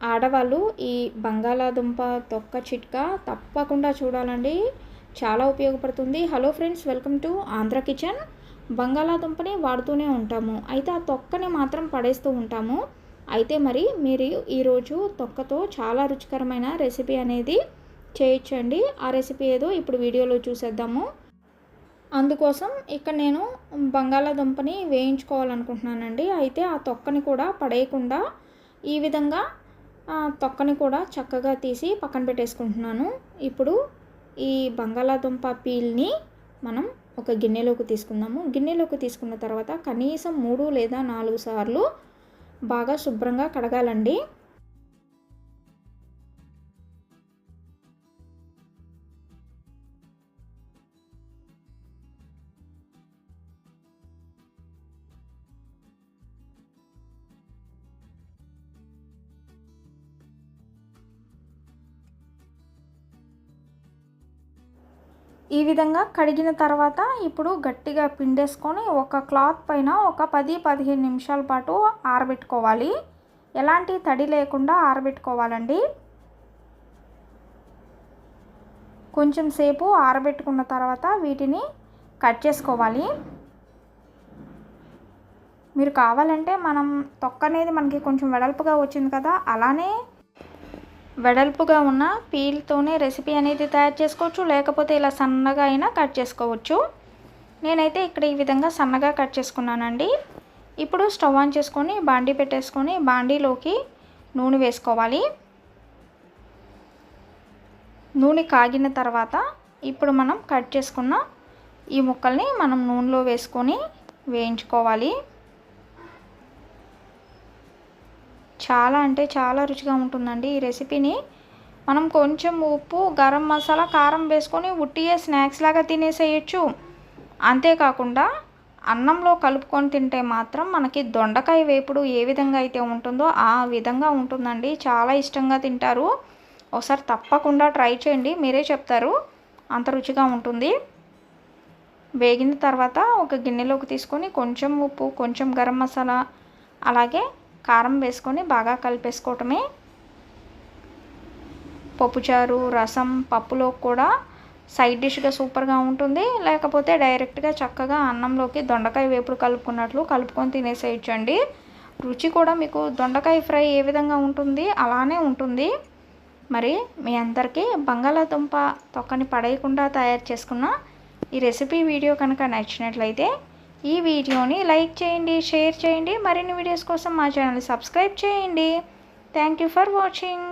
ఆడవాళ్ళు ఈ బంగాళాదుంప తొక్క చిట్కా తప్పకుండా చూడాలండి. చాలా ఉపయోగపడుతుంది. Hello friends, welcome to Andhra kitchen. బంగాళాదుంపని వాడుతూనే ఉంటాము, అయితే ఆ తొక్కని మాత్రం పడేస్తూ ఉంటాము. అయితే మరి మీరు ఈరోజు తొక్కతో చాలా రుచికరమైన రెసిపీ అనేది చేయొచ్చండి. ఆ రెసిపీ ఏదో ఇప్పుడు వీడియోలో చూసేద్దాము. అందుకోసం ఇక్కడ నేను బంగాళాదుంపని వేయించుకోవాలనుకుంటున్నానండి. అయితే ఆ తొక్కని కూడా పడేయకుండా ఈ విధంగా తొక్కని కూడా చక్కగా తీసి పక్కన పెట్టేసుకుంటున్నాను. ఇప్పుడు ఈ బంగాళాదుంప పీల్ని మనం ఒక గిన్నెలోకి తీసుకుందాము. గిన్నెలోకి తీసుకున్న తర్వాత కనీసం 3 లేదా 4 సార్లు బాగా శుభ్రంగా కడగాలండి. ఈ విధంగా కడిగిన తర్వాత ఇప్పుడు గట్టిగా పిండేసుకొని ఒక క్లాత్ పైన ఒక 10-15 నిమిషాల పాటు ఆరబెట్టుకోవాలి. ఎలాంటి తడి లేకుండా ఆరబెట్టుకోవాలండి. కొంచెం సేపు ఆరబెట్టుకున్న తర్వాత వీటిని కట్ చేసుకోవాలి. మీరు కావాలంటే మనం తొక్క అనేది మనకి కొంచెం వెడల్పుగా వచ్చింది కదా, అలానే వెడల్పుగా ఉన్న పీల్తోనే రెసిపీ అనేది తయారు చేసుకోవచ్చు, లేకపోతే ఇలా సన్నగా అయినా కట్ చేసుకోవచ్చు. నేనైతే ఇక్కడ ఈ విధంగా సన్నగా కట్ చేసుకున్నానండి. ఇప్పుడు స్టవ్ ఆన్ చేసుకొని బాండీ పెట్టేసుకొని బాండీలోకి నూనె వేసుకోవాలి. నూనె కాగిన తర్వాత ఇప్పుడు మనం కట్ చేసుకున్న ఈ ముక్కల్ని మనం నూనెలో వేసుకొని వేయించుకోవాలి. చాలా అంటే చాలా రుచిగా ఉంటుందండి ఈ రెసిపీని. మనం కొంచెం ఉప్పు, గరం మసాలా, కారం వేసుకొని ఉట్టియే స్నాక్స్ లాగా తినేసేయచ్చు. అంతేకాకుండా అన్నంలో కలుపుకొని తింటే మాత్రం మనకి దొండకాయ వేపుడు ఏ విధంగా అయితే ఉంటుందో ఆ విధంగా ఉంటుందండి. చాలా ఇష్టంగా తింటారు. ఒకసారి తప్పకుండా ట్రై చేయండి, మీరే చెప్తారు అంత రుచిగా ఉంటుంది. వేగిన తర్వాత ఒక గిన్నెలోకి తీసుకొని కొంచెం ఉప్పు, కొంచెం గరం మసాలా, అలాగే కారం వేసుకొని బాగా కలిపేసుకోవటమే. పప్పుచారు, రసం, పప్పులో కూడా సైడ్ డిష్గా సూపర్గా ఉంటుంది. లేకపోతే డైరెక్ట్గా చక్కగా అన్నంలోకి దొండకాయ వేపుడు కలుపుకున్నట్లు కలుపుకొని తినేసేయచ్చండి. రుచి కూడా మీకు దొండకాయ ఫ్రై ఏ విధంగా ఉంటుంది అలానే ఉంటుంది. మరి మీ అందరికీ బంగాళాదుంప తొక్కని పడేయకుండా తయారు చేసుకున్న ఈ రెసిపీ వీడియో కనుక నచ్చినట్లయితే ఈ వీడియోని లైక్ చేయండి, షేర్ చేయండి. మరిన్ని వీడియోస్ కోసం మా ఛానల్ని సబ్స్క్రైబ్ చేయండి. Thank you for watching.